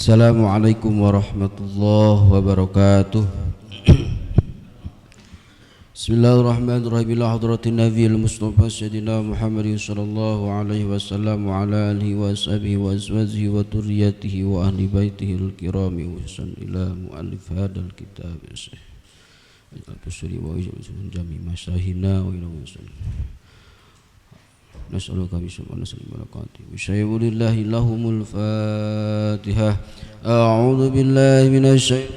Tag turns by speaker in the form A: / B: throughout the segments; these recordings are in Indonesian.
A: Assalamualaikum warahmatullahi wabarakatuh. Bismillahirrahmanirrahim. Ila hadratin nabiyil mustafa sayyidina Muhammadin sallallahu alaihi wasallam wa ala alihi wa ashabihi wa azwajihi wa dzurriyyatihi wa ahli baitihi al-kirami wa ihsan ila muallif hadzal kitab al-busri wa jami masahina wa ila nas'aluka bismillah barakatuh bisyai'ulillahi lahumul fatihah. A'udzu billahi minasy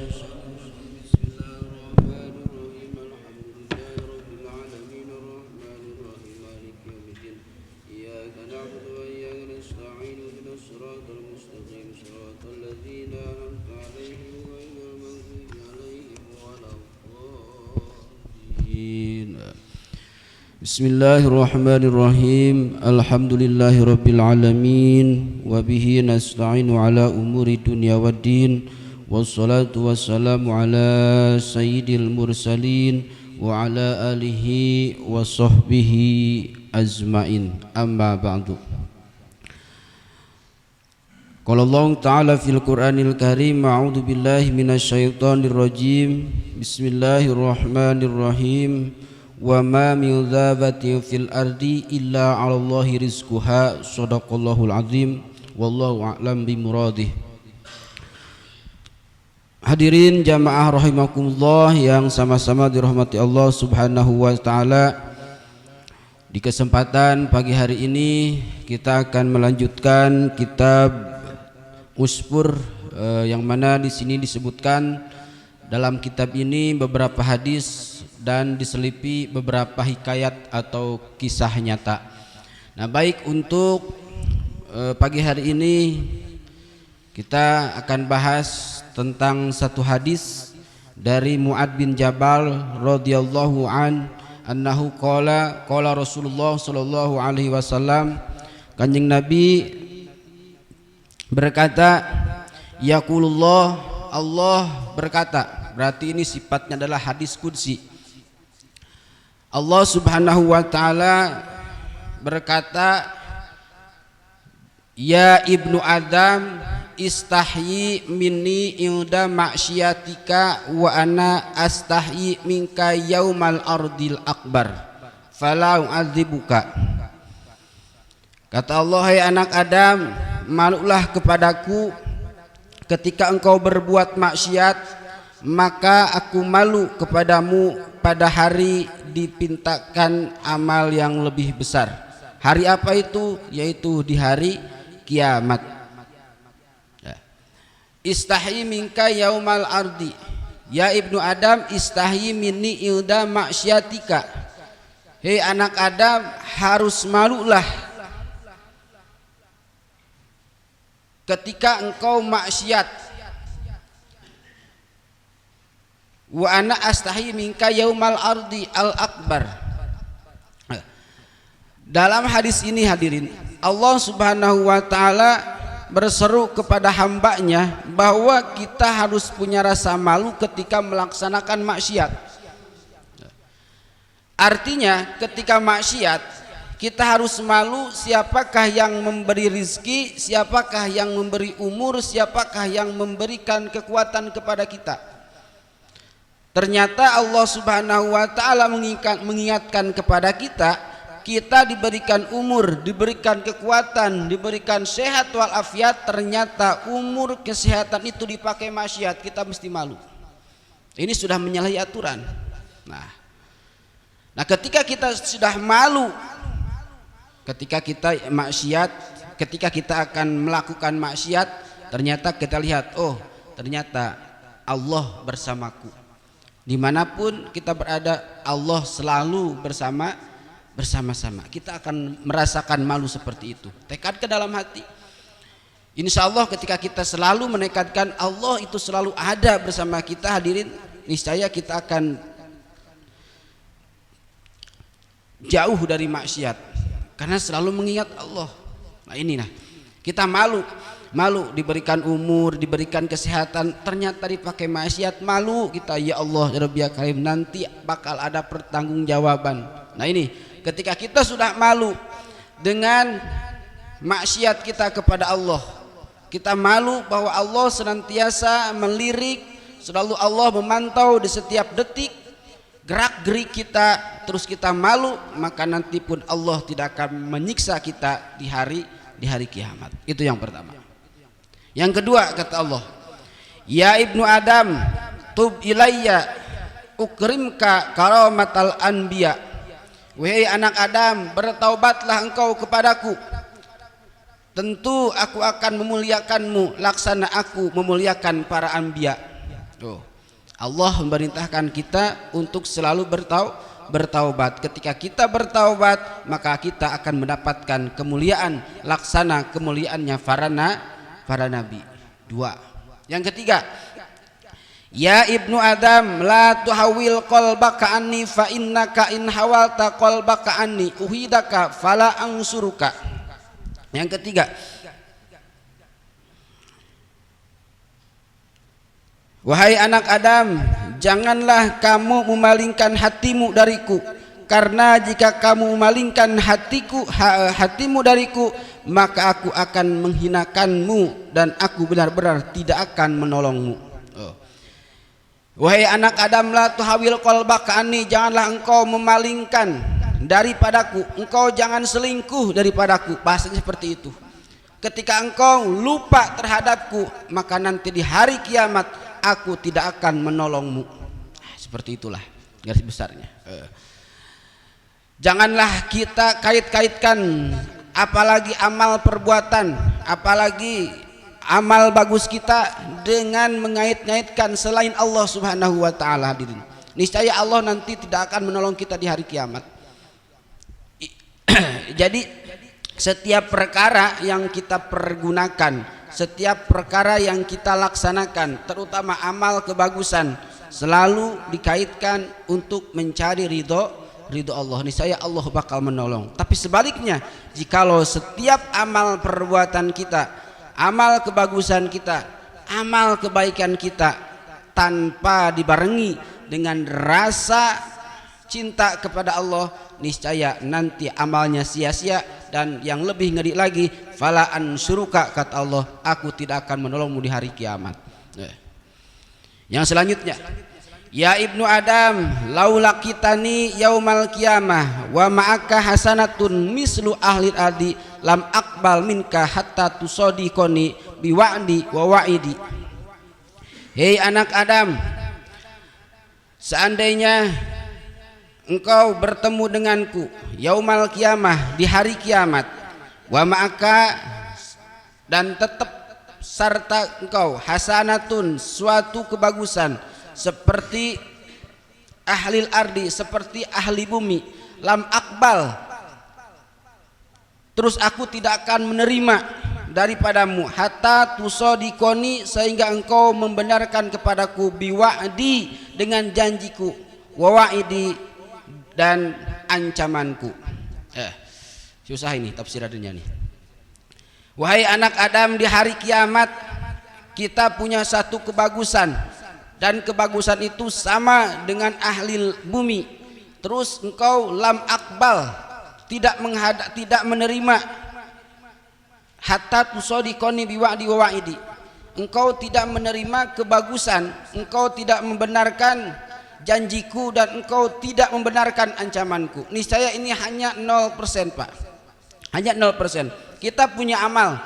A: Bismillahirrahmanirrahim. Alhamdulillahi rabbil alamin wa bihi nasta'inu ala umuri dunya waddin wassalatu wassalamu ala sayyidil mursalin wa ala alihi wa sahbihi azmain. Amma ba'du. Qala Allah ta'ala fil Qur'anil Karim, a'udzu billahi minasyaitonir rajim. Bismillahirrahmanirrahim. Wa ma min dzabatin fil ardi illa 'ala Allahi rizquha. Shadaqallahul azim. Wallahu a'lam bimuradih. Hadirin jamaah rahimakumullah yang sama-sama dirahmati Allah Subhanahu wa taala. Di kesempatan pagi hari ini kita akan melanjutkan kitab Uspur yang mana di sini disebutkan dalam kitab ini beberapa hadis dan diselipi beberapa hikayat atau kisah nyata. Nah, baik untuk pagi hari ini kita akan bahas tentang satu hadis dari Mu'ad bin Jabal radhiyallahu anhu qala Rasulullah sallallahu alaihi wasallam, Kanjeng Nabi berkata, yaqulullah, Allah berkata. Berarti ini sifatnya adalah hadis qudsi. Allah Subhanahu wa taala berkata, ya ibnu Adam, istahyi minni inda ma'syiatika wa ana astahyi minka yaumal ardil akbar fala u'adzibuka. Kata Allah, hai anak Adam, malulah kepadaku ketika engkau berbuat maksiat, maka aku malu kepadamu pada hari dipintakan amal yang lebih besar. Hari apa itu? Yaitu di hari kiamat. Istahyi minka yaumal ardi, ya ibnu Adam, istahyi minni ilda maksyatika. Hei anak Adam, harus malulah ketika engkau maksiat. Wa ana astahi minka yaumal ardi al akbar. Dalam hadis ini hadirin, Allah Subhanahu wa taala berseru kepada hambanya bahwa kita harus punya rasa malu ketika melaksanakan maksiat. Artinya ketika maksiat kita harus malu, siapakah yang memberi rizki, siapakah yang memberi umur, siapakah yang memberikan kekuatan kepada kita. Ternyata Allah Subhanahu wa taala mengingatkan kepada kita, kita diberikan umur, diberikan kekuatan, diberikan sehat walafiat, ternyata umur kesehatan itu dipakai maksiat, kita mesti malu. Ini sudah menyalahi aturan. Nah, ketika kita sudah malu, ketika kita maksiat, ketika kita akan melakukan maksiat, ternyata kita lihat, oh ternyata Allah bersamaku. Dimanapun kita berada, Allah selalu bersama-sama. Kita akan merasakan malu seperti itu. Tekad ke dalam hati. Insya Allah ketika kita selalu menekadkan Allah itu selalu ada bersama kita, hadirin, niscaya kita akan jauh dari maksiat karena selalu mengingat Allah. Nah ini kita malu diberikan umur, diberikan kesehatan, ternyata dipakai maksiat, malu kita, ya Allah ya Rabbi ya Karim, nanti bakal ada pertanggungjawaban. Nah ini ketika kita sudah malu dengan maksiat kita kepada Allah, Kita malu bahwa Allah senantiasa melirik, selalu Allah memantau di setiap detik gerak-gerik kita, terus kita malu, maka nanti pun Allah tidak akan menyiksa kita di hari kiamat. Itu yang pertama. Yang kedua, kata Allah, ya ibnu Adam, tub ilayya ukrimka karamatal anbiya. Wahai anak Adam, bertaubatlah engkau kepadaku, tentu aku akan memuliakanmu laksana aku memuliakan para anbiya. Allah memerintahkan kita untuk selalu bertaubat. Ketika kita bertaubat, maka kita akan mendapatkan kemuliaan laksana kemuliaannya para nabi. Dua. Yang ketiga, ya ibnu Adam, la tuhawil qalbaka anni fa innaka in hawalta qalbaka anni uhidaka fala ansuruka. Yang ketiga, wahai anak Adam, janganlah kamu memalingkan hatimu dariku, karena jika kamu memalingkan hatimu dariku, maka aku akan menghinakanmu dan aku benar-benar tidak akan menolongmu. Wahai anak Adam, la tuhawil qalbaka anni, janganlah engkau memalingkan daripadaku, engkau jangan selingkuh daripadaku. Bahasanya seperti itu. Ketika engkau lupa terhadapku, maka nanti di hari kiamat aku tidak akan menolongmu. Seperti itulah garis besarnya. Janganlah kita kait-kaitkan apalagi amal perbuatan, apalagi amal bagus kita dengan mengait-ngaitkan selain Allah Subhanahu wa taala. Hadirin, niscaya Allah nanti tidak akan menolong kita di hari kiamat. Jadi setiap perkara yang kita pergunakan, setiap perkara yang kita laksanakan, terutama amal kebagusan, selalu dikaitkan untuk mencari ridho Allah. Niscaya Allah bakal menolong. Tapi sebaliknya, jikalau setiap amal perbuatan kita, amal kebagusan kita, amal kebaikan kita tanpa dibarengi dengan rasa cinta kepada Allah, niscaya nanti amalnya sia-sia. Dan yang lebih ngeri lagi, fala ansuruka, kata Allah, aku tidak akan menolongmu di hari kiamat. Yang selanjutnya, ya ibnu Adam, laulakitani yaumal qiyamah wa ma'aka hasanatun mislu ahli adi lam akbal minka hatta tusadiqoni biwa'di wa wa'idi. Hei anak Adam, seandainya engkau bertemu denganku yaumal qiyamah, di hari kiamat, wa ma'aka, dan tetap serta engkau hasanatun, suatu kebagusan seperti ahlil ardi, seperti ahli bumi, lam akbal, terus aku tidak akan menerima daripadamu, hatta tusodikoni, sehingga engkau membenarkan kepadaku, biwa'di, dengan janjiku, wawa'idi, dan ancamanku. Susah ini tafsirannya nih. Wahai anak Adam, di hari kiamat kita punya satu kebagusan, dan kebagusan itu sama dengan ahli bumi. Terus engkau lam akbal, tidak menerima, hatta tusodikoni biwa'di wa wa'idi, engkau tidak menerima kebagusan, engkau tidak membenarkan janjiku, dan engkau tidak membenarkan ancamanku. Niscaya ini hanya 0%, Pak. Hanya 0%. Kita punya amal,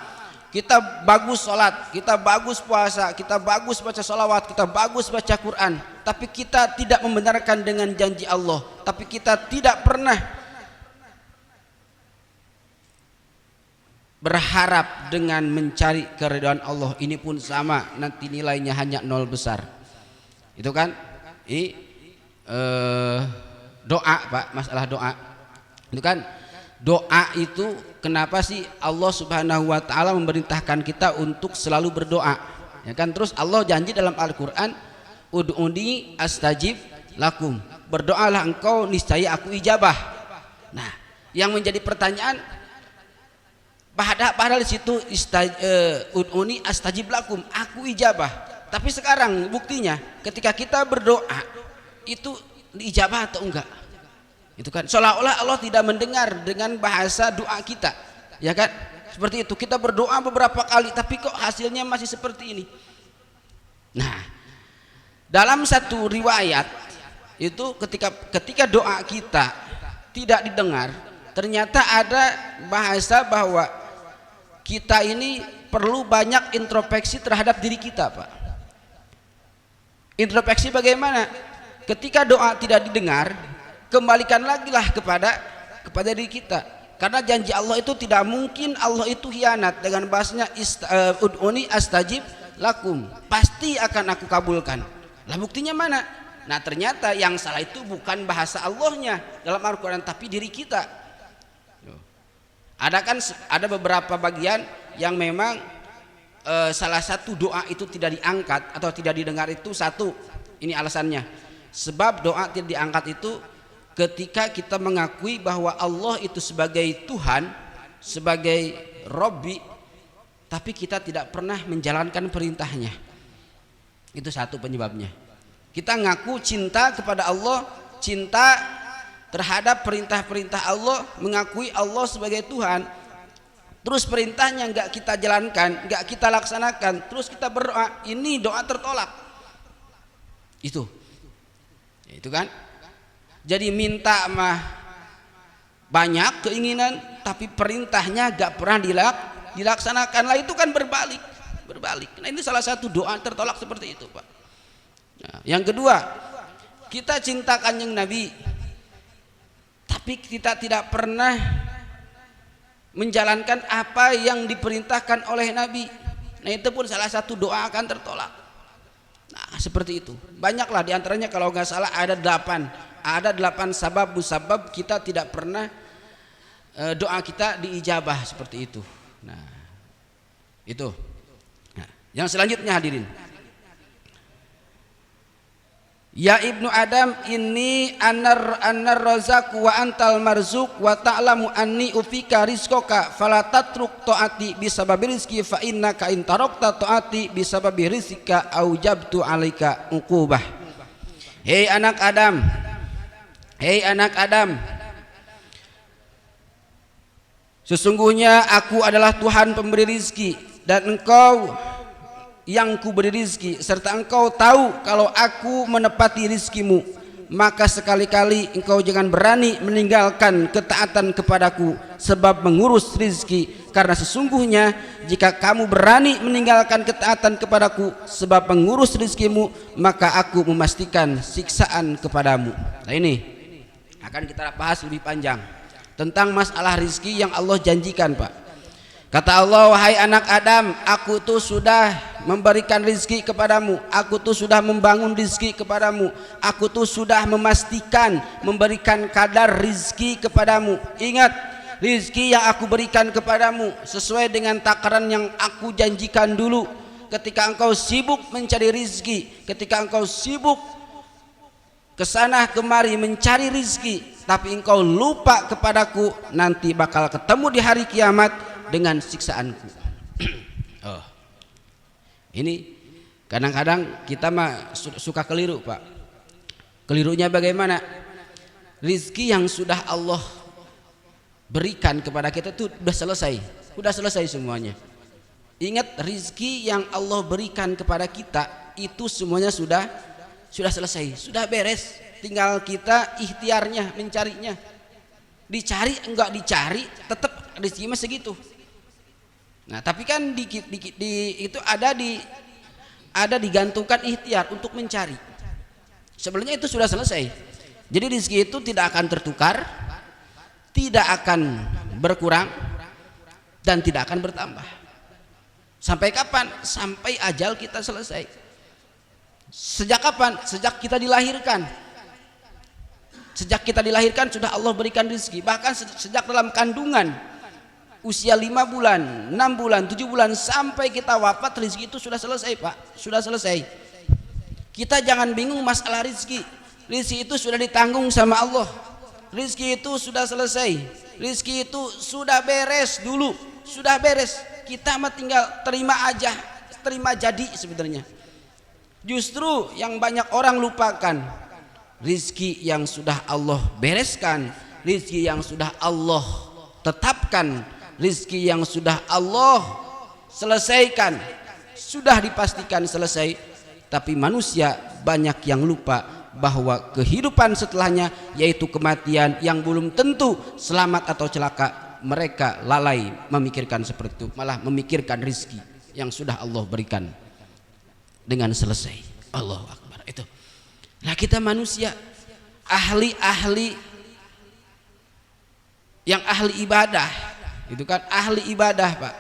A: kita bagus sholat, kita bagus puasa, kita bagus baca sholawat, kita bagus baca Quran, tapi kita tidak membenarkan dengan janji Allah, tapi kita tidak pernah berharap dengan mencari keridhaan Allah. Ini pun sama, nanti nilainya hanya 0 besar. Itu kan doa, Pak, masalah doa itu kan. Doa itu kenapa sih Allah Subhanahu wa taala memerintahkan kita untuk selalu berdoa, ya kan? Terus Allah janji dalam Al-Qur'an, ud'uni astajib lakum, berdoalah engkau niscaya aku ijabah. Nah, yang menjadi pertanyaan, padahal di situ ud'uni astajib lakum, aku ijabah. Tapi sekarang buktinya ketika kita berdoa itu diijabah atau enggak? Itu kan seolah-olah Allah tidak mendengar dengan bahasa doa kita, ya kan? seperti itu. Kita berdoa beberapa kali tapi kok hasilnya masih seperti ini. Nah, dalam satu riwayat itu ketika doa kita tidak didengar, ternyata ada bahasa bahwa kita ini perlu banyak introspeksi terhadap diri kita, Pak. Introspeksi bagaimana? Ketika doa tidak didengar, kembalikan lagi lah kepada diri kita. Karena janji Allah itu tidak mungkin Allah itu khianat. Dengan bahasanya ud'uni astajib lakum, pasti akan aku kabulkan. Lah buktinya mana? Nah ternyata yang salah itu bukan bahasa Allahnya dalam Al-Quran, tapi diri kita. Ada beberapa bagian yang memang salah satu doa itu tidak diangkat atau tidak didengar itu satu. Ini alasannya. Sebab doa tidak diangkat itu ketika kita mengakui bahwa Allah itu sebagai Tuhan, sebagai Robbi, tapi kita tidak pernah menjalankan perintahnya. Itu satu penyebabnya. Kita ngaku cinta kepada Allah, cinta terhadap perintah-perintah Allah, mengakui Allah sebagai Tuhan, terus perintahnya nggak kita jalankan, nggak kita laksanakan, terus kita berdoa, ini doa tertolak. Itu kan. Jadi minta mah banyak keinginan, tapi perintahnya gak pernah dilaksanakan. Lah itu kan berbalik. Nah ini salah satu doa tertolak seperti itu, Pak. Nah, yang kedua, kita cinta Kanjeng Nabi, tapi kita tidak pernah menjalankan apa yang diperintahkan oleh Nabi. Nah itu pun salah satu doa akan tertolak. Nah seperti itu. Banyaklah diantaranya, kalau nggak salah ada 8 sabab musabab kita tidak pernah doa kita diijabah seperti itu. Nah itu. Nah, yang selanjutnya hadirin, ya ibnu Adam inni anar razaq wa antal marzuq wa ta'lamu anni ufika rizqaka fala tatruk taati bisababi rizqi fa innaka in tarakta taati bisababi rizqika aujabtu alaika uqubah. Hei anak Adam, sesungguhnya aku adalah Tuhan pemberi rizki, dan engkau yang kuberi rizki, serta engkau tahu kalau aku menepati rizkimu, maka sekali-kali engkau jangan berani meninggalkan ketaatan kepadaku sebab mengurus rizki, karena sesungguhnya jika kamu berani meninggalkan ketaatan kepadaku sebab mengurus rizkimu, maka aku memastikan siksaan kepadamu. Nah ini akan kita bahas lebih panjang tentang masalah rizki yang Allah janjikan, Pak. Kata Allah, wahai anak Adam, aku tuh sudah memberikan rizki kepadamu, aku tuh sudah membangun rizki kepadamu, aku tuh sudah memastikan memberikan kadar rizki kepadamu. Ingat, rizki yang aku berikan kepadamu sesuai dengan takaran yang aku janjikan dulu. Ketika engkau sibuk mencari rizki, ketika engkau sibuk kesana kemari mencari rizki, tapi engkau lupa kepadaku, nanti bakal ketemu di hari kiamat dengan siksaanku. Oh, ini kadang-kadang kita mah suka keliru, Pak. Kelirunya bagaimana? Rizki yang sudah Allah berikan kepada kita itu sudah selesai semuanya. Ingat, rizki yang Allah berikan kepada kita itu semuanya sudah selesai, sudah beres, tinggal kita ikhtiarnya mencarinya. Dicari enggak dicari tetap rezeki mah segitu. Nah tapi kan itu ada digantungkan ikhtiar untuk mencari. Sebenarnya itu sudah selesai. Jadi rezeki itu tidak akan tertukar, tidak akan berkurang, dan tidak akan bertambah. Sampai kapan? Sampai ajal kita selesai. Sejak kapan? Sejak kita dilahirkan. Sejak kita dilahirkan sudah Allah berikan rezeki. Bahkan sejak dalam kandungan, usia 5 bulan, 6 bulan, 7 bulan sampai kita wafat, rezeki itu sudah selesai, Pak. Sudah selesai. Kita jangan bingung masalah rezeki. Rezeki itu sudah ditanggung sama Allah. Rezeki itu sudah selesai. Rezeki itu sudah beres dulu, sudah beres. Kita mah tinggal terima aja, terima jadi sebenarnya. Justru yang banyak orang lupakan, rizki yang sudah Allah bereskan, rizki yang sudah Allah tetapkan, rizki yang sudah Allah selesaikan, sudah dipastikan selesai, tapi manusia banyak yang lupa bahwa kehidupan setelahnya yaitu kematian yang belum tentu selamat atau celaka. Mereka lalai memikirkan seperti itu, malah memikirkan rizki yang sudah Allah berikan dengan selesai. Allahu Akbar. Itu. Nah, kita manusia ahli-ahli yang ahli ibadah, itu kan ahli ibadah, Pak.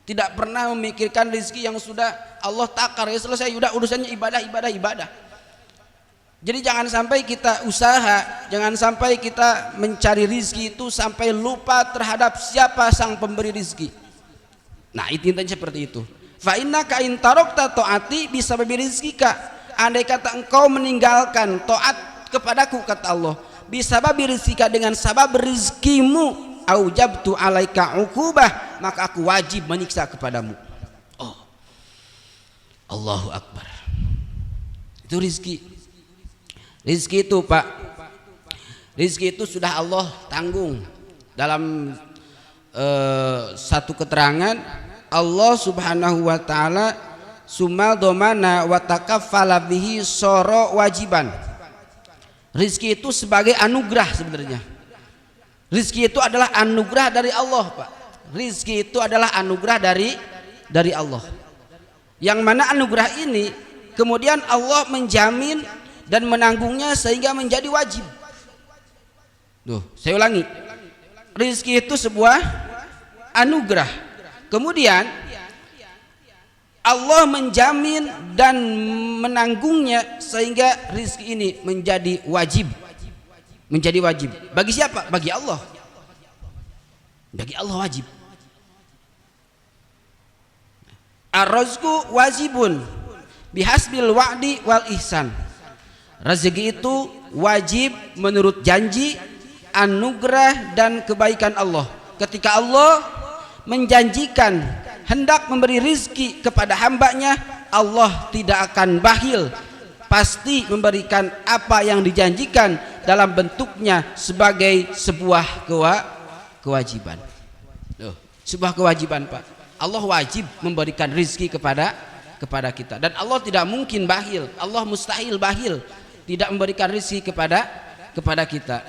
A: Tidak pernah memikirkan rizki yang sudah Allah takar, ya selesai, udah urusannya ibadah. Jadi jangan sampai kita usaha, jangan sampai kita mencari rizki itu sampai lupa terhadap siapa sang pemberi rizki. Nah, itu intinya seperti itu. Fa innaka in tarakta taati bisababi rizqika. Andai kata engkau meninggalkan taat kepadaku, kata Allah, bisababi rizqika, dengan sabab rizkimu, aujabtu alaika uqubah, maka aku wajib menyiksa kepadamu. Oh, Allahu Akbar. Itu rizki. Rizki itu, Pak, rizki itu sudah Allah tanggung. Dalam satu keterangan, Allah subhanahu wa ta'ala sumal domana wa takaffala bihi soro wajiban. Rizki itu sebagai anugerah sebenarnya. Rizki itu adalah anugerah dari Allah, Pak. Rizki itu adalah anugerah dari Allah. Yang mana anugerah ini kemudian Allah menjamin dan menanggungnya sehingga menjadi wajib. Duh, saya ulangi. Rizki itu sebuah anugerah. Kemudian Allah menjamin dan menanggungnya sehingga rizki ini menjadi wajib. Menjadi wajib. Bagi siapa? Bagi Allah. Bagi Allah wajib. Ar-razqu wajibun bihasbil wa'di wal ihsan. Rezeki itu wajib menurut janji, anugerah dan kebaikan Allah. Ketika Allah menjanjikan hendak memberi rizki kepada hambanya, Allah tidak akan bakhil, pasti memberikan apa yang dijanjikan dalam bentuknya sebagai sebuah kewajiban. Sebuah kewajiban, Pak. Allah wajib memberikan rizki kepada kita, dan Allah tidak mungkin bakhil. Allah mustahil bakhil tidak memberikan rizki kepada kita.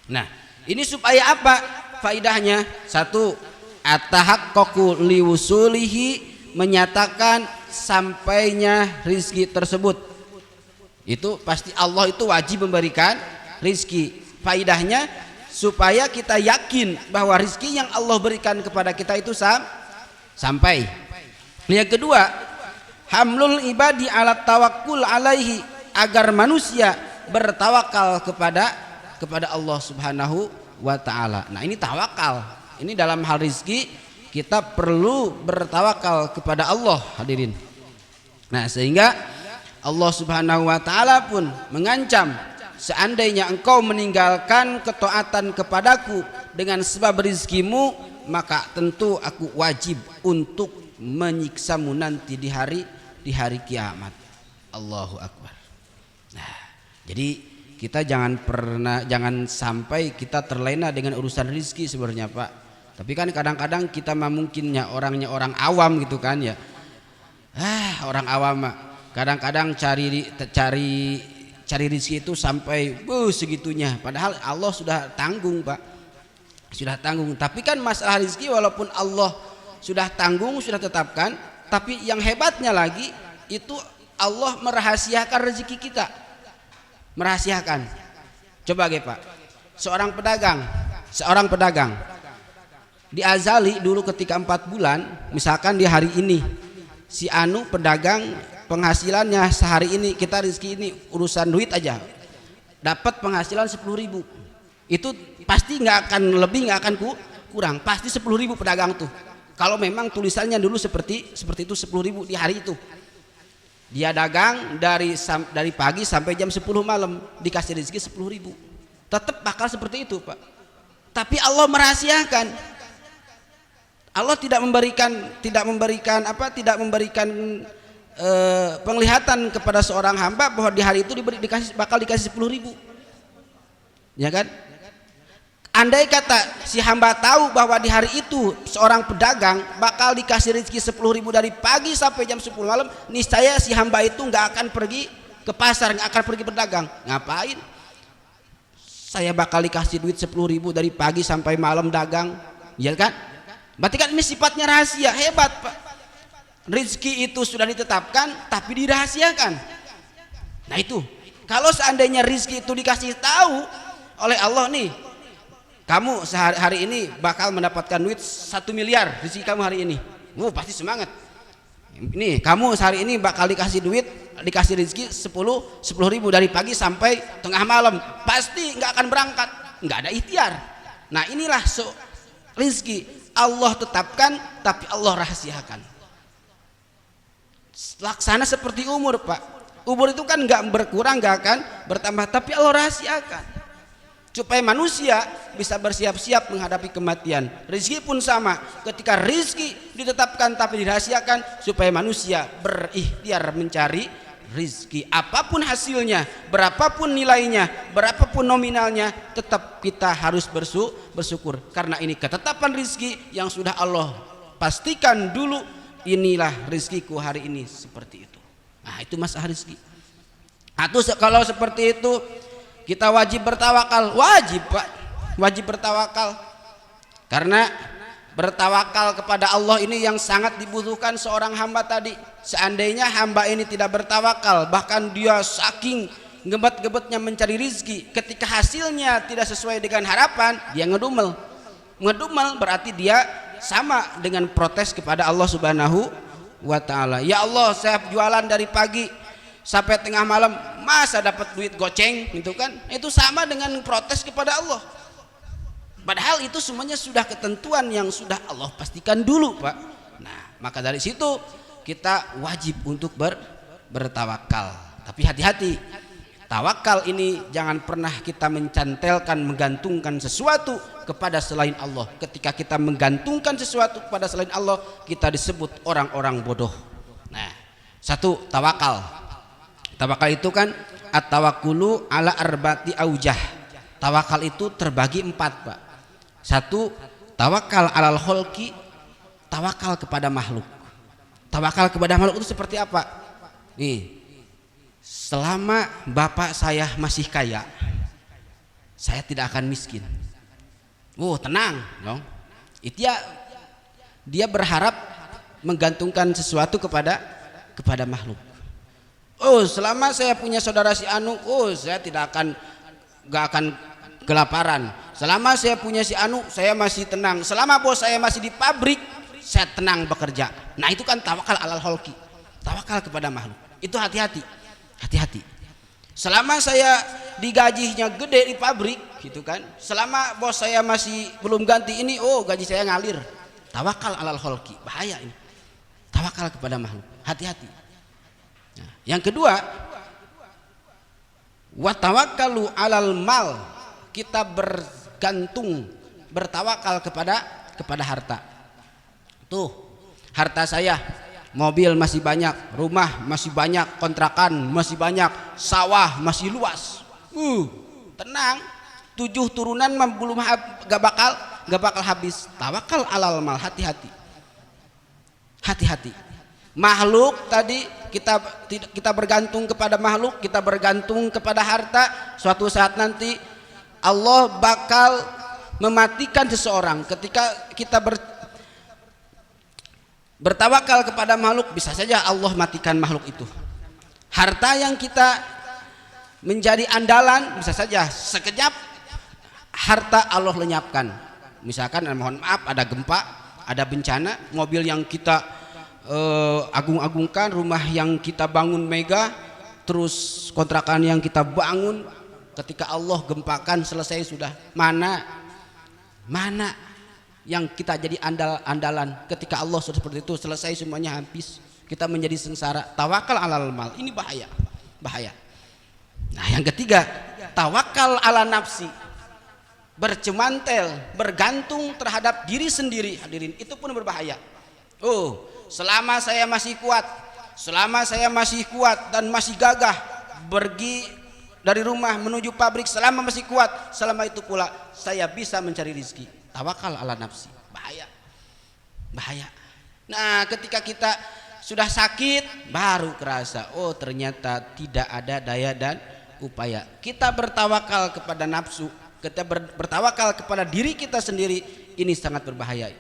A: Nah, ini supaya apa faidahnya? Satu, at-tahaqqaqu liwusulihi, menyatakan sampainya rizki tersebut. Itu pasti Allah itu wajib memberikan rizki. Faidahnya supaya kita yakin bahwa rizki yang Allah berikan kepada kita itu sampai. Yang kedua, hamlul ibadi ala tawakkul alaihi, agar manusia bertawakal kepada Allah subhanahu wa ta'ala. Nah, ini tawakal. Ini dalam hal rizki kita perlu bertawakal kepada Allah, hadirin. Nah, sehingga Allah subhanahu wa ta'ala pun mengancam, seandainya engkau meninggalkan ketaatan kepadaku dengan sebab rizkimu, maka tentu aku wajib untuk menyiksamu nanti di hari kiamat. Allahu Akbar. Nah, jadi kita jangan sampai kita terlena dengan urusan rizki sebenarnya, Pak. Tapi kan kadang-kadang kita mungkinnya orangnya orang awam gitu kan ya. Orang awam kadang-kadang cari rizki itu sampai segitunya. Padahal Allah sudah tanggung, Pak. Sudah tanggung. Tapi kan masalah rizki walaupun Allah sudah tanggung, sudah tetapkan, tapi yang hebatnya lagi itu Allah merahasiakan rezeki kita. Merahasiakan. Coba Pak, seorang pedagang diazali dulu ketika 4 bulan, misalkan di hari ini si anu pedagang penghasilannya sehari ini, kita rezeki ini urusan duit aja dapat penghasilan 10.000, itu pasti nggak akan lebih, nggak akan kurang, pasti 10.000 pedagang tuh. Kalau memang tulisannya dulu seperti itu 10.000 di hari itu. Dia dagang dari pagi sampai jam 10 malam, dikasih rezeki 10.000. Tetap bakal seperti itu, Pak. Tapi Allah merahasiakan. Allah tidak memberikan penglihatan kepada seorang hamba bahwa di hari itu bakal dikasih 10.000. Ya kan? andai kata si hamba tahu bahwa di hari itu seorang pedagang bakal dikasih rezeki 10.000 dari pagi sampai jam 10 malam, niscaya si hamba itu nggak akan pergi ke pasar, nggak akan pergi berdagang. Ngapain? Saya bakal dikasih duit 10.000 dari pagi sampai malam dagang, ya kan? Berarti kan ini sifatnya rahasia. Hebat Pak, rezeki itu sudah ditetapkan tapi dirahasiakan. Nah itu, kalau seandainya rezeki itu dikasih tahu oleh Allah nih, kamu hari ini bakal mendapatkan duit 1 miliar rezeki kamu hari ini, pasti semangat. Ini kamu hari ini bakal dikasih duit, dikasih rezeki 10.000 dari pagi sampai tengah malam, pasti nggak akan berangkat, nggak ada ikhtiar. Nah inilah rezeki Allah tetapkan tapi Allah rahasiakan. Laksana seperti umur Pak, umur itu kan nggak berkurang, nggak akan bertambah, tapi Allah rahasiakan supaya manusia bisa bersiap-siap menghadapi kematian. Rezeki pun sama, ketika rezeki ditetapkan tapi dirahasiakan supaya manusia berikhtiar mencari rezeki. Apapun hasilnya, berapapun nilainya, berapapun nominalnya, tetap kita harus bersyukur karena ini ketetapan rezeki yang sudah Allah pastikan dulu. Inilah rezekiku hari ini, seperti itu. Nah itu masalah rezeki. Atau kalau seperti itu kita wajib bertawakal, wajib Pak, wajib bertawakal, karena bertawakal kepada Allah ini yang sangat dibutuhkan seorang hamba tadi. Seandainya hamba ini tidak bertawakal, bahkan dia saking gebet-gebetnya mencari rezeki, ketika hasilnya tidak sesuai dengan harapan, dia ngedumel berarti dia sama dengan protes kepada Allah Subhanahu wa Ta'ala. Ya Allah, saya jualan dari pagi sampai tengah malam, masa dapat duit goceng, gitu kan? Itu sama dengan protes kepada Allah. Padahal itu semuanya sudah ketentuan yang sudah Allah pastikan dulu Pak. Nah maka dari situ kita wajib untuk bertawakal. Tapi hati-hati, tawakal ini jangan pernah kita mencantelkan, menggantungkan sesuatu kepada selain Allah. Ketika kita menggantungkan sesuatu kepada selain Allah, kita disebut orang-orang bodoh. Nah satu, tawakal. Tawakal itu kan at-tawakkulu ala arba'ati aujah. Tawakal itu terbagi 4 Pak. Satu, tawakal alal kholqi, tawakal kepada makhluk. Tawakal kepada makhluk itu seperti apa? Nih, selama bapak saya masih kaya, saya tidak akan miskin. Tenang dong. Itu dia berharap menggantungkan sesuatu kepada makhluk. Selama saya punya saudara si Anu, saya gak akan kelaparan. Selama saya punya si Anu, saya masih tenang. Selama bos saya masih di pabrik, saya tenang bekerja. Nah itu kan tawakal alal kholqi, tawakal kepada makhluk. Itu hati-hati. Selama saya digajinya gede di pabrik, gitu kan. Selama bos saya masih belum ganti ini, gaji saya ngalir. Tawakal alal kholqi, bahaya ini. Tawakal kepada makhluk, hati-hati. Nah, yang kedua, wa tawakkalu alal mal, kita bertawakal kepada harta. Tuh, harta saya, mobil masih banyak, rumah masih banyak, kontrakan masih banyak, sawah masih luas. Tenang, 7 turunan belum gak bakal habis. Tawakal alal mal, hati-hati. Makhluk tadi kita bergantung kepada makhluk, kita bergantung kepada harta. Suatu saat nanti Allah bakal mematikan seseorang. Ketika kita bertawakal kepada makhluk, bisa saja Allah matikan makhluk itu. Harta yang kita menjadi andalan, bisa saja sekejap harta Allah lenyapkan. Misalkan mohon maaf, ada gempa, ada bencana, mobil yang kita agung-agungkan, rumah yang kita bangun megah, terus kontrakan yang kita bangun, ketika Allah gempakan selesai sudah. Mana yang kita jadi andalan, ketika Allah sudah seperti itu, selesai semuanya habis, kita menjadi sengsara. Tawakal alal mal, ini bahaya. Nah yang ketiga, tawakal ala nafsi, bercemantel, bergantung terhadap diri sendiri. Hadirin, itu pun berbahaya. Selama saya masih kuat dan masih gagah pergi dari rumah menuju pabrik selama masih kuat, selama itu pula saya bisa mencari rezeki. Tawakal ala nafsi. Bahaya. Nah, ketika kita sudah sakit baru kerasa, oh ternyata tidak ada daya dan upaya. Kita bertawakal kepada nafsu, kita bertawakal kepada diri kita sendiri, ini sangat berbahaya.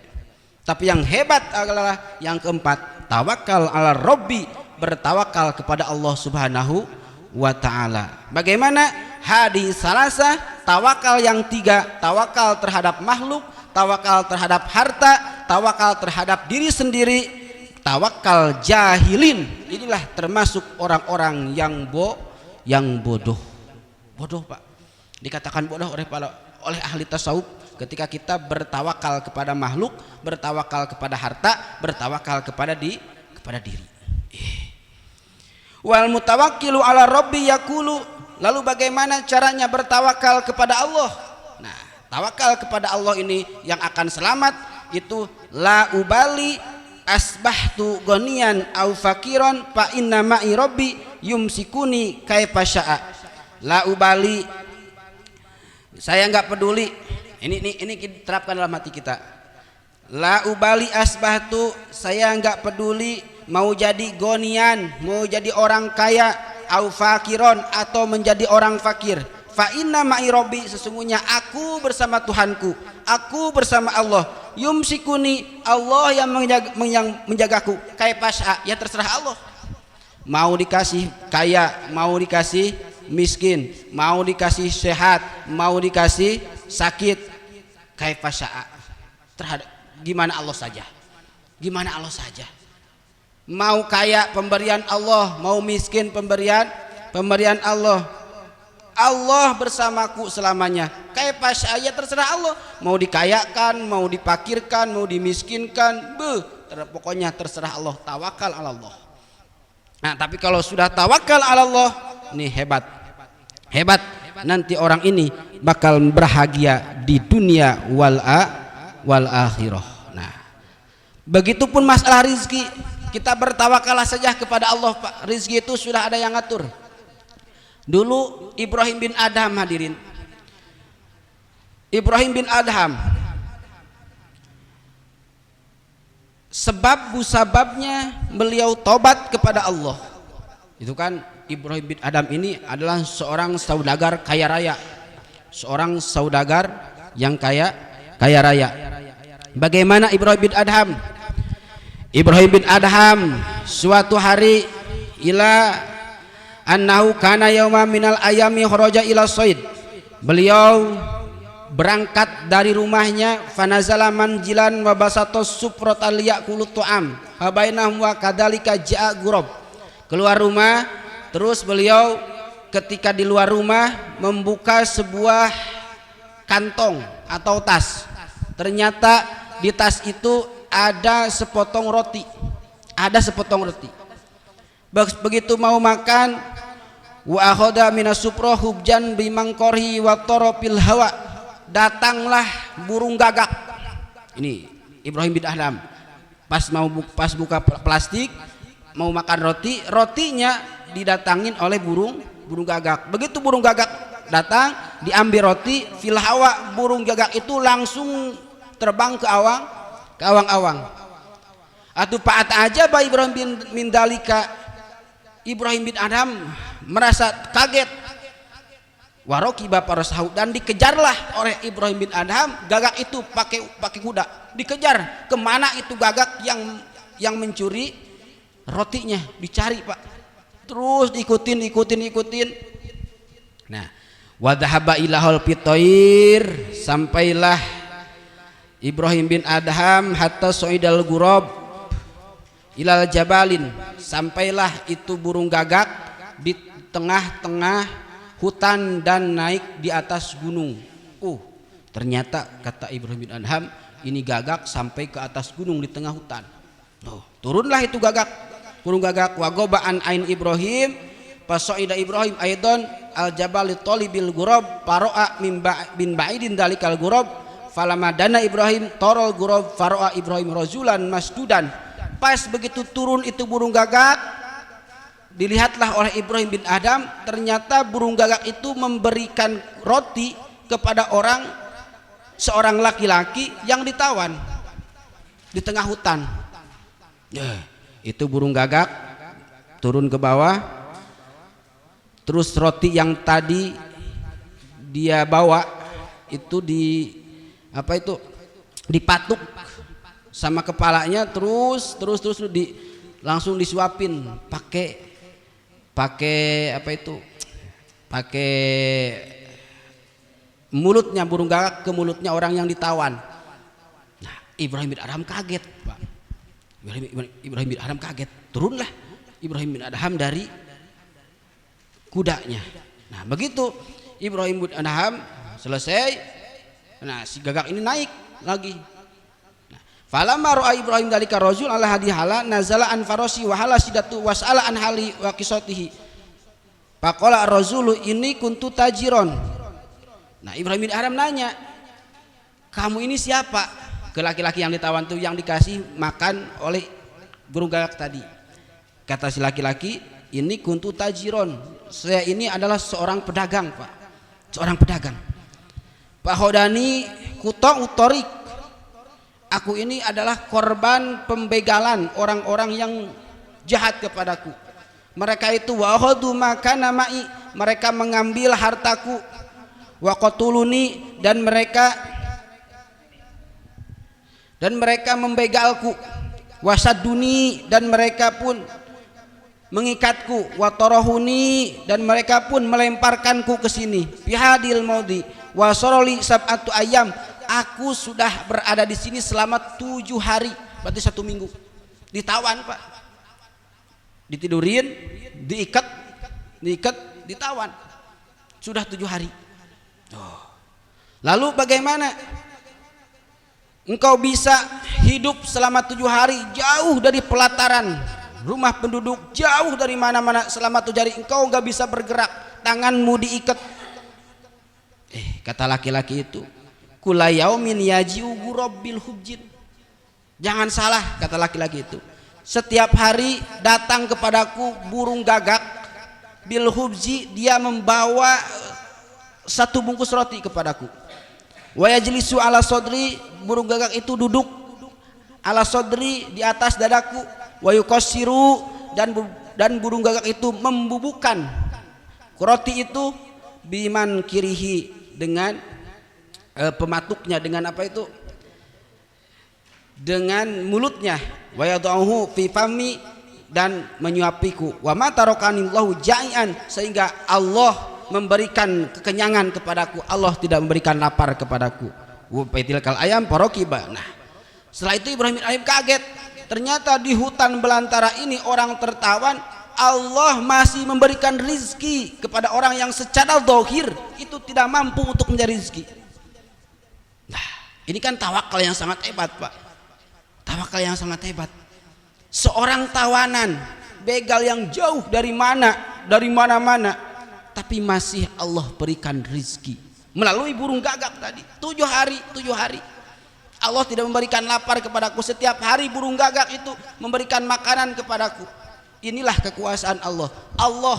A: Tapi yang hebat adalah yang keempat, tawakal ala Rabbi, bertawakal kepada Allah Subhanahu wa ta'ala. Bagaimana? Hadis salasa, tawakal yang tiga, tawakal terhadap makhluk, tawakal terhadap harta, tawakal terhadap diri sendiri, tawakal jahilin. Inilah termasuk orang-orang yang bodoh. Bodoh, Pak. Dikatakan bodoh oleh ahli tasawuf ketika kita bertawakal kepada makhluk, bertawakal kepada harta, bertawakal kepada diri. Wal mutawakkilu ala rabbi yaqulu, lalu bagaimana caranya bertawakal kepada Allah? Nah, tawakal kepada Allah ini yang akan selamat itu la ubali asbahtu ghaniyan au fakiran fa inna ma'i rabbi yumsikuni kaifa syaa. La ubali, saya enggak peduli. Ini diterapkan dalam hati kita. La ubali asbahtu, saya enggak peduli mau jadi gonian, mau jadi orang kaya, au fakiron, atau menjadi orang fakir. Fa inna ma'i rabbi, sesungguhnya aku bersama Tuhanku, aku bersama Allah. Yumsikuni, Allah yang menjagaku. Kaipasha, ya terserah Allah. Mau dikasih kaya, mau dikasih miskin, mau dikasih sehat, mau dikasih sakit, kaipasha, terhadap gimana Allah saja. Gimana Allah saja. Mau kaya pemberian Allah, mau miskin pemberian Allah. Allah bersamaku selamanya. Kaipasha, ya terserah Allah. Mau dikayakan, mau dipakirkan, mau dimiskinkan, pokoknya terserah Allah. Tawakal ala Allah. Nah, tapi kalau sudah tawakal ala Allah, ini hebat. Nanti orang ini bakal berbahagia di dunia wal akhirah. Nah, begitupun masalah rizki, kita bertawakalah saja kepada Allah, Pak. Rizki itu sudah ada yang ngatur. Dulu Ibrahim bin Adham, hadirin. Ibrahim bin Adham, sebab musababnya beliau tobat kepada Allah. Itu kan Ibrahim bin Adham ini adalah seorang saudagar kaya raya. Seorang saudagar yang kaya raya. Bagaimana Ibrahim bin Adham? Ibrahim bin Adham suatu hari ila annahu kana yauma minal ayami kharaja ila said. Beliau berangkat dari rumahnya, fanazala manjilan wa basatos suprata liyakulu tu'am habainahum wa kadzalika ja'a ghurab. Keluar rumah, terus beliau ketika di luar rumah membuka sebuah kantong atau tas. Ternyata di tas itu ada sepotong roti. Begitu mau makan, wa akhoda minas supro hubjan bimangkorhi wa torofil hawa, datanglah burung gagak. Ini Ibrahim bin Adham pas buka plastik mau makan rotinya didatangin oleh burung gagak. Begitu burung gagak datang, diambil roti, fil hawa, burung gagak itu langsung terbang ke awang-awang. Atuh paat aja ba Ibrahim bin Dalika, Ibrahim bin Adham merasa kaget. Warokiba parasahu, dan dikejarlah oleh Ibrahim bin Adham gagak itu pakai kuda. Dikejar, kemana itu gagak yang mencuri rotinya, dicari, Pak. Terus diikutin. Nah, wadhaba ilahul fitoir, sampailah Ibrahim bin Adham hatta soidal ghurab ilal jabalin, sampailah itu burung gagak di tengah-tengah hutan dan naik di atas gunung. Ternyata kata Ibrahim bin Adham, ini gagak sampai ke atas gunung di tengah hutan. Turunlah itu burung gagak. Wagoba an ain Ibrahim, pasoida Ibrahim aidon al jabal tolibil ghurab paroa bin ba'idin dalikal ghurab falamadana Ibrahim torol ghurab faroa Ibrahim rajulan masdudan. Pas begitu turun itu burung gagak, dilihatlah oleh Ibrahim bin Adham, ternyata burung gagak itu memberikan roti kepada seorang laki-laki yang ditawan di tengah hutan. Itu burung gagak turun ke bawah, terus roti yang tadi dia bawa itu dipatuk sama kepalanya, terus langsung disuapin pakai mulutnya burung gagak ke mulutnya orang yang ditawan. Nah, Ibrahim bin Adham kaget, Pak. Ibrahim bin Adham kaget. Turunlah Ibrahim bin Adham dari kudanya. Nah, begitu Ibrahim bin Adham selesai, nah si gagak ini naik lagi. Falamma ra'a Ibrahim dalika rajul ala hadihala nazala an farasi wa hala sidatu wasala an hali wa qisatihi. Faqala ar-rajulu ini kuntu tajiron. Nah, Ibrahim bin Adham nanya, "Kamu ini siapa?" Ke laki-laki yang ditawan tuh, yang dikasih makan oleh burung gagak tadi. Kata si laki-laki, "Ini kuntu tajiron. Saya ini adalah seorang pedagang, Pak. Seorang pedagang. Pak Hodani kuta utorik. Aku ini adalah korban pembegalan orang-orang yang jahat kepadaku. Mereka itu wahadu makana ma'i, mereka mengambil hartaku, wa qatuluni, dan mereka membegalku, wasaduni, dan mereka pun mengikatku, wa tarahuni, dan mereka pun melemparkanku ke sini, bihadil maudi wa sarali sab'atu ayam. Aku sudah berada di sini selama 7 hari, berarti 1 minggu. Ditawan, Pak. Ditidurin, diikat, ditawan. Sudah 7 hari. Lalu bagaimana engkau bisa hidup selama 7 hari jauh dari pelataran rumah penduduk, jauh dari mana-mana selama 7 hari engkau nggak bisa bergerak, tanganmu diikat. Kata laki-laki itu, kula yaumin yaji'u rabbil hubjin. Jangan salah, kata laki-laki itu, setiap hari datang kepadaku burung gagak bil hubji, dia membawa 1 bungkus roti kepadaku. Wa yajlisu ala sodri, burung gagak itu duduk ala sodri, di atas dadaku. Wa yuqassiru, dan burung gagak itu membubuhkan roti itu biman kirihi, dengan pematuknya, dengan dengan mulutnya. Wa yad'uhu fi fami, dan menyuapiku. Wa ma tarakanillahu ja'ian, sehingga Allah memberikan kekenyangan kepadaku, Allah tidak memberikan lapar kepadaku. Wa tilkal ayam parakiba. Nah, setelah itu Ibrahim bin Adham kaget, ternyata di hutan belantara ini orang tertawan, Allah masih memberikan rizki kepada orang yang secara zahir itu tidak mampu untuk mencari rizki. Nah, ini kan tawakal yang sangat hebat, Pak. Tawakal yang sangat hebat. Seorang tawanan, begal yang jauh dari mana-mana, tapi masih Allah berikan rizki melalui burung gagak tadi. 7 hari Allah tidak memberikan lapar kepadaku. Setiap hari burung gagak itu memberikan makanan kepadaku. Inilah kekuasaan Allah. Allah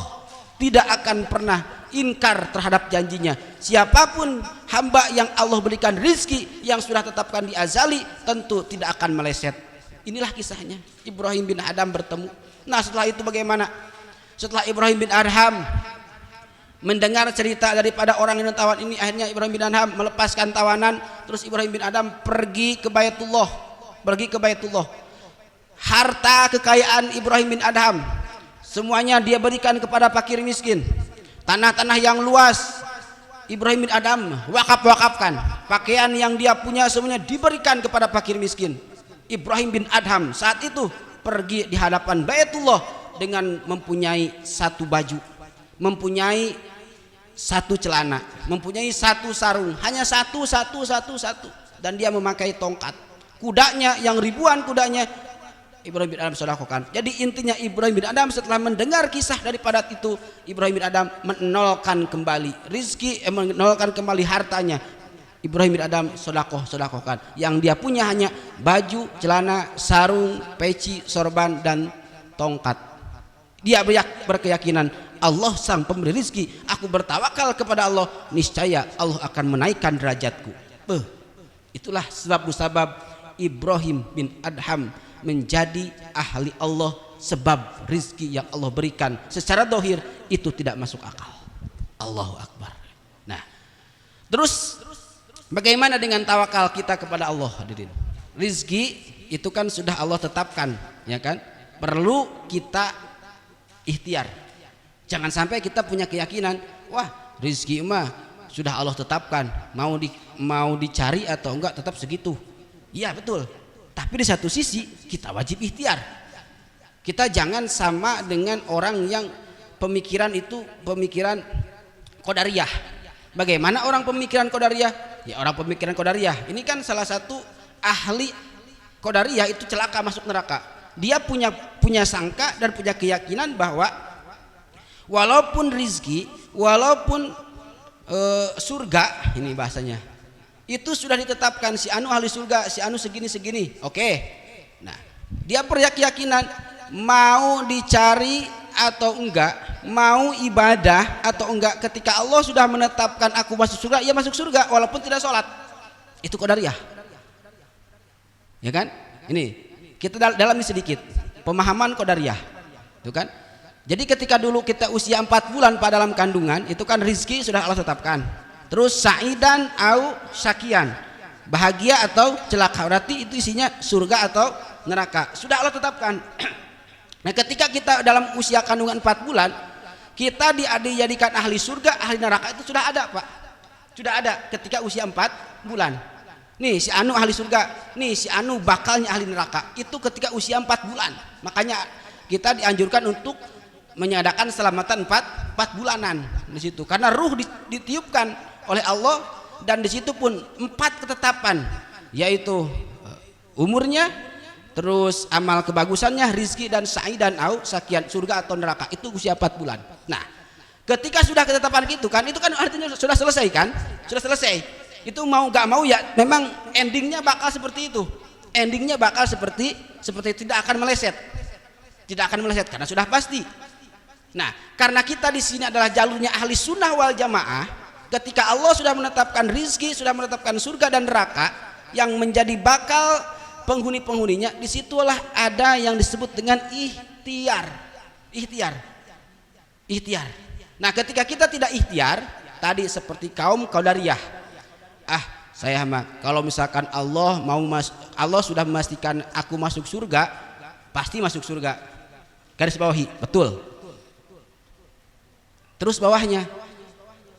A: tidak akan pernah ingkar terhadap janjinya. Siapapun hamba yang Allah berikan rizki yang sudah tetapkan di azali, tentu tidak akan meleset. Inilah kisahnya, Ibrahim bin Adham bertemu. Nah, setelah itu bagaimana? Setelah Ibrahim bin Adham mendengar cerita daripada orang yang tawan ini, akhirnya Ibrahim bin Adham melepaskan tawanan. Terus Ibrahim bin Adham pergi ke Baitullah. Harta kekayaan Ibrahim bin Adham semuanya dia berikan kepada fakir miskin. Tanah-tanah yang luas Ibrahim bin Adham wakafkan. Pakaian yang dia punya semuanya diberikan kepada fakir miskin. Ibrahim bin Adham saat itu pergi di hadapan Baitullah dengan mempunyai 1 baju, mempunyai 1 celana, mempunyai 1 sarung, hanya satu, dan dia memakai tongkat. Kudanya yang ribuan kudanya Ibrahim bin Adham sedekahkan. Jadi intinya Ibrahim bin Adham setelah mendengar kisah daripada itu, Ibrahim bin Adham menolkan kembali rizki, menolkan kembali hartanya. Ibrahim bin Adham sedekahkan. Yang dia punya hanya baju, celana, sarung, peci, sorban, dan tongkat. Dia berkeyakinan Allah sang pemberi rizki, aku bertawakal kepada Allah, niscaya Allah akan menaikkan derajatku. Itulah sebab musabab Ibrahim bin Adham menjadi ahli Allah, sebab rizki yang Allah berikan secara dohir itu tidak masuk akal. Allahu Akbar. Nah, terus bagaimana dengan tawakal kita kepada Allah, hadirin? Rizki itu kan sudah Allah tetapkan, ya kan? Perlu kita ikhtiar. Jangan sampai kita punya keyakinan, wah rizki mah sudah Allah tetapkan, mau dicari atau enggak tetap segitu. Iya betul. Tapi di satu sisi kita wajib ikhtiar. Kita jangan sama dengan orang yang pemikiran itu pemikiran qadariyah. Bagaimana orang pemikiran qadariyah? Ya orang pemikiran qadariyah ini kan salah satu ahli qadariyah itu celaka masuk neraka. Dia punya sangka dan punya keyakinan bahwa walaupun rizki, walaupun surga, ini bahasanya, itu sudah ditetapkan si anu ahli surga, si anu segini. Oke. Nah, dia punya keyakinan mau dicari atau enggak, mau ibadah atau enggak, ketika Allah sudah menetapkan aku masuk surga, ya masuk surga walaupun tidak sholat. Itu qadariyah. Ya kan? Ini kita dalami sedikit pemahaman qadariyah. Itu kan? Jadi ketika dulu kita usia 4 bulan pada dalam kandungan, itu kan rizki sudah Allah tetapkan. Terus sa'idan au syakian, bahagia atau celaka, berarti itu isinya surga atau neraka, sudah Allah tetapkan. Nah ketika kita dalam usia kandungan 4 bulan, kita dijadikan ahli surga, ahli neraka, itu sudah ada Pak, sudah ada ketika usia 4 bulan. Nih si anu ahli surga, nih si anu bakalnya ahli neraka, itu ketika usia 4 bulan. Makanya kita dianjurkan untuk menyadakan selamatan 4 bulanan di situ, karena ruh ditiupkan oleh Allah, dan di situ pun 4 ketetapan, yaitu umurnya, terus amal kebagusannya, rizki dan sa'idan au sakian, surga atau neraka, itu usia 4 bulan. Nah ketika sudah ketetapan gitu kan, itu kan artinya sudah selesai kan, sudah selesai. Itu mau gak mau ya memang endingnya bakal seperti itu, endingnya bakal seperti itu, tidak akan meleset karena sudah pasti. Nah, karena kita di sini adalah jalurnya ahli sunnah wal jamaah, ketika Allah sudah menetapkan rizki, sudah menetapkan surga dan neraka yang menjadi bakal penghuni-penghuninya, disitulah ada yang disebut dengan ikhtiar. Nah, ketika kita tidak ikhtiar, tadi seperti kaum qadariyah, saya mah kalau misalkan Allah sudah memastikan aku masuk surga, pasti masuk surga. Garis bawahi, betul. Terus bawahnya,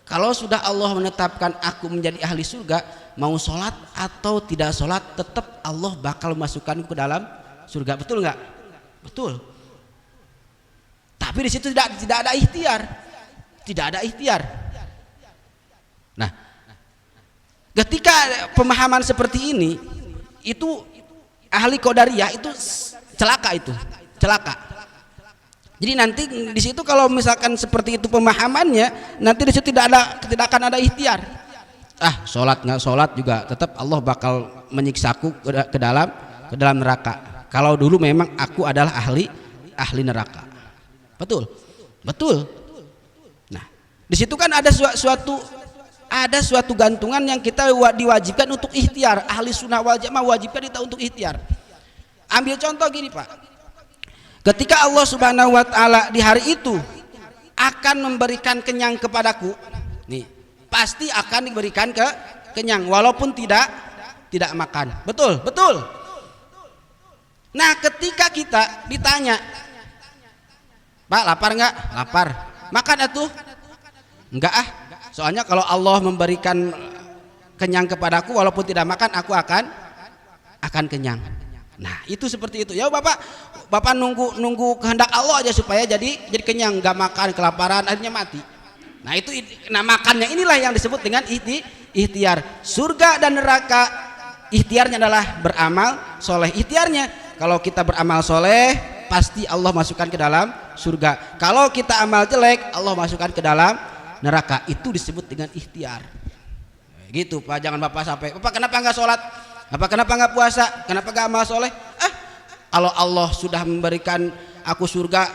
A: kalau sudah Allah menetapkan aku menjadi ahli surga, mau sholat atau tidak sholat, tetap Allah bakal masukkan ke dalam surga. Betul nggak? Betul. Tapi di situ tidak ada ikhtiar. Nah, ketika pemahaman seperti ini, itu ahli qadariyah itu celaka. Jadi nanti di situ kalau misalkan seperti itu pemahamannya, nanti di situ tidak akan ada ikhtiar. Sholat nggak sholat juga tetap Allah bakal menyiksaku ke dalam neraka. Kalau dulu memang aku adalah ahli neraka. Betul. Nah, di situ kan ada suatu gantungan yang kita diwajibkan untuk ikhtiar. Ahli sunnah wal jamaah wajibkan kita untuk ikhtiar. Ambil contoh gini Pak. Ketika Allah Subhanahu wa taala di hari itu akan memberikan kenyang kepadaku, nih pasti akan diberikan kenyang walaupun tidak makan. Betul. Nah, ketika kita ditanya, Pak lapar nggak? Lapar. Makan atuh? Enggak Soalnya kalau Allah memberikan kenyang kepadaku walaupun tidak makan, aku akan kenyang. Nah, itu seperti itu. Ya Bapak nunggu kehendak Allah aja supaya jadi kenyang, nggak makan, kelaparan, akhirnya mati. Nah, makannya inilah yang disebut dengan ikhtiar. Surga dan neraka, ikhtiarnya adalah beramal soleh. Ikhtiarnya kalau kita beramal soleh, pasti Allah masukkan ke dalam surga. Kalau kita amal jelek, Allah masukkan ke dalam neraka. Itu disebut dengan ikhtiar. Gitu Pak, jangan Bapak sampai, Bapak kenapa nggak sholat? Kenapa nggak puasa? Kenapa nggak amal soleh? Kalau Allah sudah memberikan aku surga,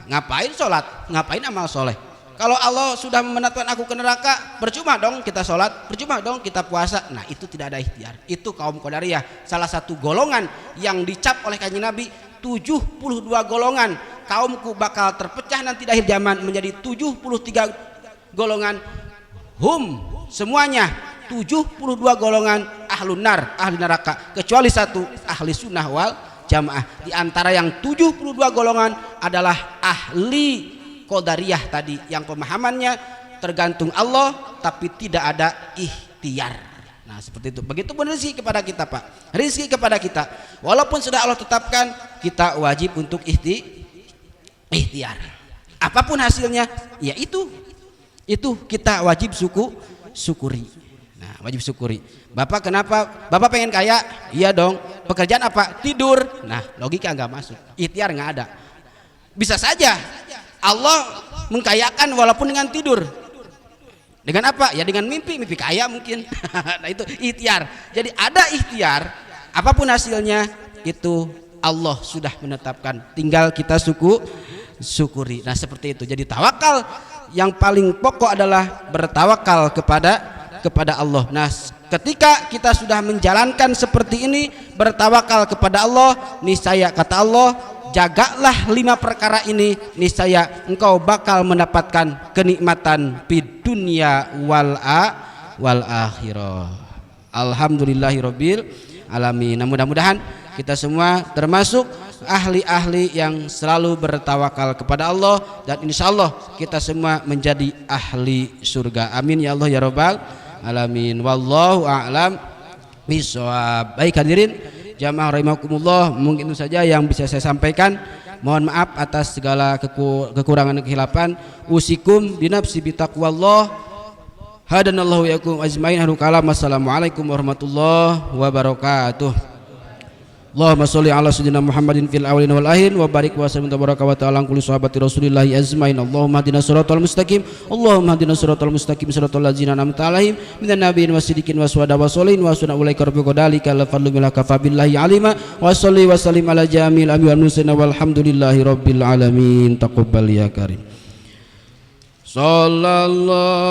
A: Ngapain sholat? Ngapain amal soleh? Kalau Allah sudah menetapkan aku ke neraka, percuma dong kita sholat, percuma dong kita puasa. Nah itu tidak ada ikhtiar. Itu kaum Qadariyah, salah satu golongan yang dicap oleh Kanjeng Nabi 72 golongan. Kaumku bakal terpecah nanti di akhir zaman menjadi 73 golongan. Semuanya 72 golongan ahlun nar, ahli neraka, kecuali satu, ahli sunnah wal jamaah. Di antara yang 72 golongan adalah ahli Qadariyah tadi, yang pemahamannya tergantung Allah tapi tidak ada ikhtiar. Nah seperti itu. Begitupun rezeki kepada kita Pak, rezeki kepada kita walaupun sudah Allah tetapkan, kita wajib untuk ikhtiar. Apapun hasilnya, ya itu kita wajib syukuri. Nah wajib syukuri. Bapak kenapa? Bapak pengen kaya? Iya dong. Pekerjaan apa? Tidur. Nah logika nggak masuk, ikhtiar nggak ada. Bisa saja Allah mengkayakan walaupun dengan tidur. Dengan apa? Ya dengan mimpi kaya mungkin. Nah itu ikhtiar. Jadi ada ikhtiar, apapun hasilnya itu Allah sudah menetapkan, tinggal kita syukuri. Nah seperti itu. Jadi tawakal yang paling pokok adalah bertawakal kepada Allah. Nah ketika kita sudah menjalankan seperti ini, bertawakal kepada Allah, niscaya kata Allah, jagalah 5 perkara ini, niscaya engkau bakal mendapatkan kenikmatan di dunia wal akhirah. Alhamdulillahirabbil alamin. Nah, mudah-mudahan kita semua termasuk ahli-ahli yang selalu bertawakal kepada Allah, dan insyaallah kita semua menjadi ahli surga. Amin ya Allah ya rabbal alamin. Wallahu a'lam bishawab. Baik hadirin jamaah rahimakumullah, mungkin itu saja yang bisa saya sampaikan. Mohon maaf atas segala kekurangan dan kehilapan. Usikum binafsi bitaqwallah. Hadanallahu yakum ajmain. Assalamualaikum warahmatullahi wabarakatuh. Allahumma sholli ala sayyidina Muhammadin fil awwalin wal akhirin wa barik wa sallim tabaraka wa ta'ala kulli sahabati Rasulillah azmain. Allahumma hadina siratal mustaqim. Allahumma hadina siratal mustaqim siratal ladzina an'amta 'alaihim minan nabiyyin wasiddiqin washuhada wasolihin wa sunna ulaika rabbika dzalika la fadlu min kafa billahi alima wa sholli wa sallim ala jamil amil muslimin walhamdulillahi rabbil alamin. Taqabbal ya karim. Sallallahu